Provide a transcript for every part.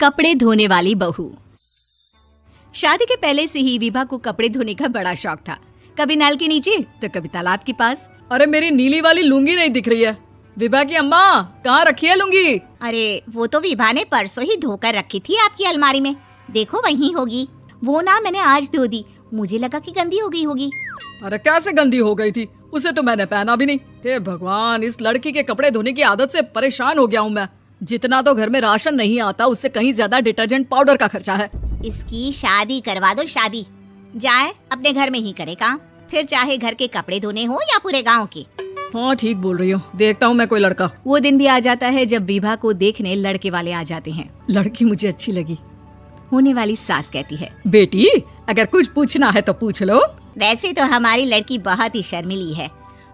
कपड़े धोने वाली बहू। शादी के पहले से ही विभा को कपड़े धोने का बड़ा शौक था। कभी नल के नीचे तो कभी तालाब के पास। अरे मेरी नीली वाली लुंगी नहीं दिख रही है। विभा की अम्मा कहाँ रखी है लुंगी? अरे वो तो विभा ने परसों ही धोकर रखी थी आपकी अलमारी में, देखो वहीं होगी। वो ना मैंने आज धो दी, मुझे लगा कि गंदी हो गई होगी। अरे कैसे गंदी हो गई थी? उसे तो मैंने पहना भी नहीं। हे भगवान, इस लड़की के कपड़े धोने की आदत से परेशान हो गया हूँ मैं। जितना तो घर में राशन नहीं आता उससे कहीं ज्यादा डिटर्जेंट पाउडर का खर्चा है। इसकी शादी करवा दो, शादी जाए अपने घर में ही करे काम, फिर चाहे घर के कपड़े धोने हो या पूरे गांव के। हाँ ठीक बोल रही हूँ, देखता हूँ मैं कोई लड़का। वो दिन भी आ जाता है जब विभा को देखने लड़के वाले आ जाते हैं। लड़की मुझे अच्छी लगी। होने वाली सास कहती है, बेटी अगर कुछ पूछना है तो पूछ लो। वैसे तो हमारी लड़की बहुत ही शर्मीली है,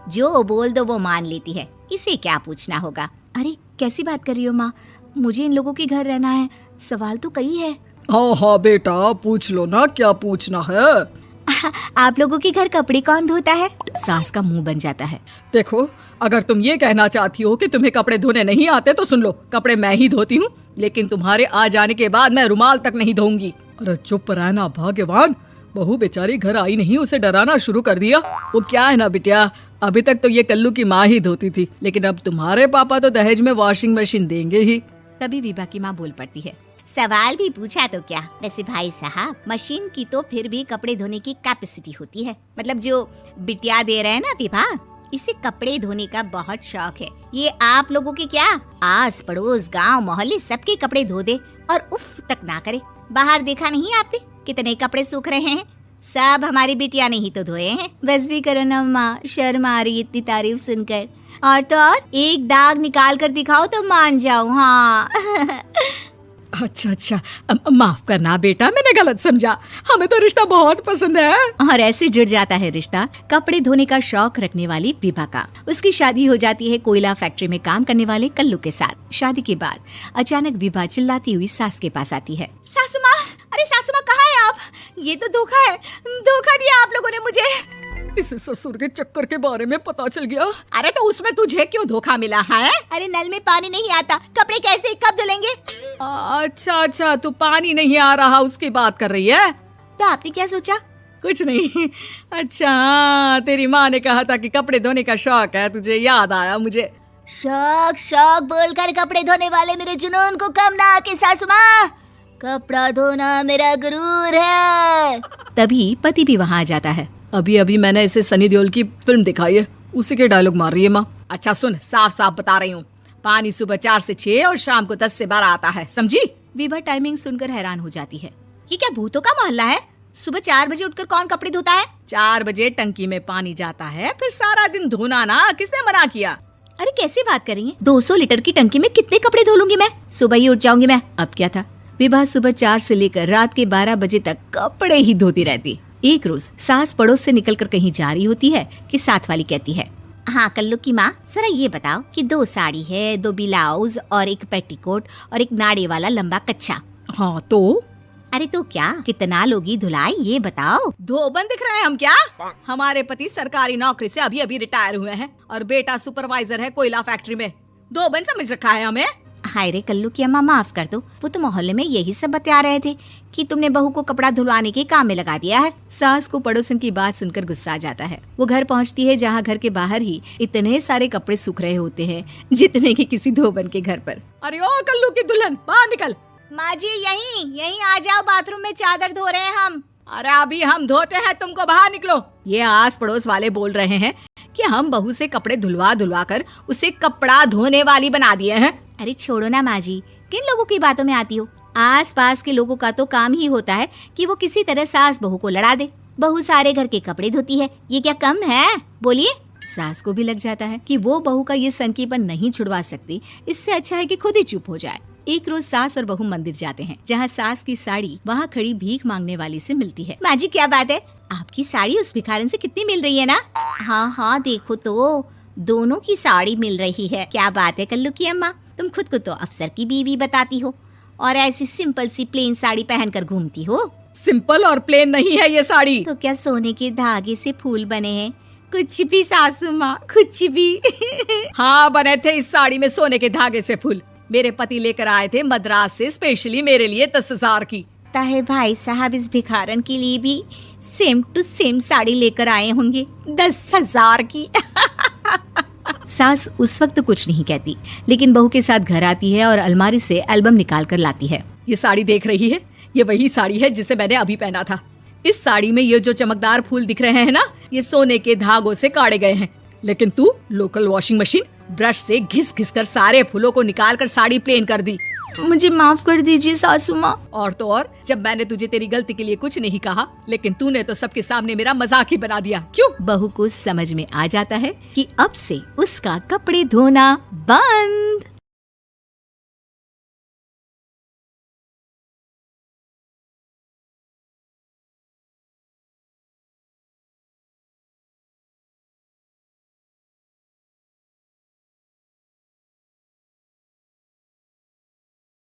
जो बोल दो वो मान लेती है, इसे क्या पूछना होगा। अरे कैसी बात कर रही हो माँ, मुझे इन लोगों के घर रहना है, सवाल तो कई है। हाँ हाँ बेटा पूछ लो ना, क्या पूछना है। आप लोगों के घर कपड़े कौन धोता है? सास का मुंह बन जाता है। देखो अगर तुम ये कहना चाहती हो कि तुम्हें कपड़े धोने नहीं आते तो सुन लो, कपड़े मैं ही धोती हूँ, लेकिन तुम्हारे आ जाने के बाद मैं रुमाल तक नहीं धोऊंगी। अरे चुप रहना भाग्यवान, बहू बेचारी घर आई नहीं, उसे डराना शुरू कर दिया। वो क्या है ना बिटिया, अभी तक तो ये कल्लू की माँ ही धोती थी, लेकिन अब तुम्हारे पापा तो दहेज में वॉशिंग मशीन देंगे ही। तभी विभा की माँ बोल पड़ती है, सवाल भी पूछा तो क्या। वैसे भाई साहब, मशीन की तो फिर भी कपड़े धोने की कैपेसिटी होती है, मतलब जो बिटिया दे रहे हैं ना विभा, इसे कपड़े धोने का बहुत शौक है। ये आप लोगों के क्या, आस पड़ोस गांव मोहल्ले सबके कपड़े धो दे और उफ तक ना करे। बाहर देखा नहीं आपने कितने कपड़े सूख रहे हैं? सब हमारी बिटिया ने ही तो धोए हैं। बस भी करो ना माँ, शर्म आ रही इतनी तारीफ सुनकर। और तो और एक दाग निकाल कर दिखाओ तो मान जाओ। हाँ अच्छा माफ करना बेटा, मैंने गलत समझा, हमें तो रिश्ता बहुत पसंद है। और ऐसे जुड़ जाता है रिश्ता कपड़े धोने का शौक रखने वाली विभा का। उसकी शादी हो जाती है कोयला फैक्ट्री में काम करने वाले कल्लू के साथ। शादी के बाद अचानक विभा चिल्लाती हुई सास के पास आती है, सासू माँ, अरे सासू माँ कहाँ है आप? ये तो धोखा है, धोखा दिया आप लोगों ने मुझे। इस ससुर के चक्कर के बारे में पता चल गया। अरे तो उसमें तुझे क्यों धोखा मिला है? अरे नल में पानी नहीं आता, कपड़े कैसे कब धुलेंगे? अच्छा तू पानी नहीं आ रहा उसकी बात कर रही है? तो आपने क्या सोचा? कुछ नहीं। अच्छा तेरी माँ ने कहा था कि कपड़े धोने का शौक है तुझे, याद आया मुझे। शौक बोलकर कपड़े धोने वाले मेरे जुनून को कम ना आके सासू माँ, कपड़ा धोना मेरा गुरूर है। तभी पति भी वहाँ आ जाता है। अभी मैंने इसे सनी देओल की फिल्म दिखाई है, उसी के डायलॉग मार रही है माँ। अच्छा सुन, साफ साफ बता रही हूँ, पानी सुबह 4 से 6 और शाम को 10 से 12 आता है, समझी? विभा टाइमिंग सुनकर हैरान हो जाती है। ये क्या भूतों का मोहल्ला है? सुबह 4 बजे उठकर कौन कपड़े धोता है? 4 बजे टंकी में पानी जाता है, फिर सारा दिन धोना ना, किसने मना किया? अरे कैसी बात कर रही है, 200 लीटर की टंकी में कितने कपड़े धो लूंगी मैं, सुबह ही उठ जाऊंगी मैं। अब क्या था, विभा सुबह 4 से लेकर रात के 12 बजे तक कपड़े ही धोती रहती। एक रोज सास पड़ोस से निकलकर कहीं जा रही होती है कि साथ वाली कहती है, हाँ कल्लू की माँ, जरा ये बताओ कि 2 साड़ी है, 2 ब्लाउज और 1 पेटीकोट और 1 नाड़े वाला लंबा कच्छा। हाँ तो? अरे तो क्या, कितना लोगी धुलाई ये बताओ। धोबन दिख रहे हैं हम क्या? हमारे पति सरकारी नौकरी से अभी रिटायर हुए हैं और बेटा सुपरवाइजर है कोयला फैक्ट्री में। धोबन समझ रखा है हमें? हाय रे कल्लू की अम्मा, माफ कर दो, वो तो मोहल्ले में यही सब बता रहे थे कि तुमने बहू को कपड़ा धुलवाने के काम में लगा दिया है। सास को पड़ोसन की बात सुनकर गुस्सा आ जाता है। वो घर पहुंचती है जहां घर के बाहर ही इतने सारे कपड़े सूख रहे होते हैं जितने कि किसी धोबन के घर पर। अरे ओ कल्लू की दुल्हन, बाहर निकल। माँ जी यहीं आ जाओ, बाथरूम में चादर धो रहे हैं हम। अरे अभी हम धोते हैं, तुमको बाहर निकलो। ये आस पड़ोस वाले बोल रहे हैं कि हम बहू से कपड़े धुलवा कर उसे कपड़ा धोने वाली बना दिए हैं। अरे छोड़ो ना माँ जी, किन लोगों की बातों में आती हो? आस पास के लोगों का तो काम ही होता है कि वो किसी तरह सास बहू को लड़ा दे। बहू सारे घर के कपड़े धोती है, ये क्या कम है? बोलिए। सास को भी लग जाता है कि वो बहू का ये सनकीपन नहीं छुड़वा सकती, इससे अच्छा है कि खुद ही चुप हो जाए। एक रोज सास और बहू मंदिर जाते हैं, जहाँ सास की साड़ी वहाँ खड़ी भीख मांगने वाली से मिलती है। माँ जी क्या बात है, आपकी साड़ी उस भिखारन से कितनी मिल रही है ना? हाँ देखो तो दोनों की साड़ी मिल रही है। क्या बात है कल्लू की अम्मा, तुम खुद को तो अफसर की बीवी बताती हो और ऐसी सिंपल सी प्लेन साड़ी पहनकर घूमती हो। सिंपल और प्लेन नहीं है ये साड़ी। तो क्या सोने के धागे से फूल बने हैं? कुछ भी सासू माँ, कुछ भी। हाँ बने थे इस साड़ी में सोने के धागे से फूल। मेरे पति लेकर आए थे मद्रास से स्पेशली मेरे लिए 10,000 की। ताहे भाई साहब इस भिखारन के लिए भी सेम टू सेम साड़ी लेकर आए होंगे 10,000 की। सास उस वक्त कुछ नहीं कहती, लेकिन बहू के साथ घर आती है और अलमारी से एल्बम निकाल कर लाती है। ये साड़ी देख रही है, ये वही साड़ी है जिसे मैंने अभी पहना था। इस साड़ी में ये जो चमकदार फूल दिख रहे हैं ना, ये सोने के धागों से काढ़े गए हैं। लेकिन तू लोकल वॉशिंग मशीन ब्रश से घिस घिस कर सारे फूलों को निकाल कर साड़ी प्लेन कर दी। मुझे माफ कर दीजिए सासू माँ। और तो और, जब मैंने तुझे तेरी गलती के लिए कुछ नहीं कहा, लेकिन तूने तो सबके सामने मेरा मजाक ही बना दिया। क्यों? बहू को समझ में आ जाता है कि अब से उसका कपड़े धोना बंद।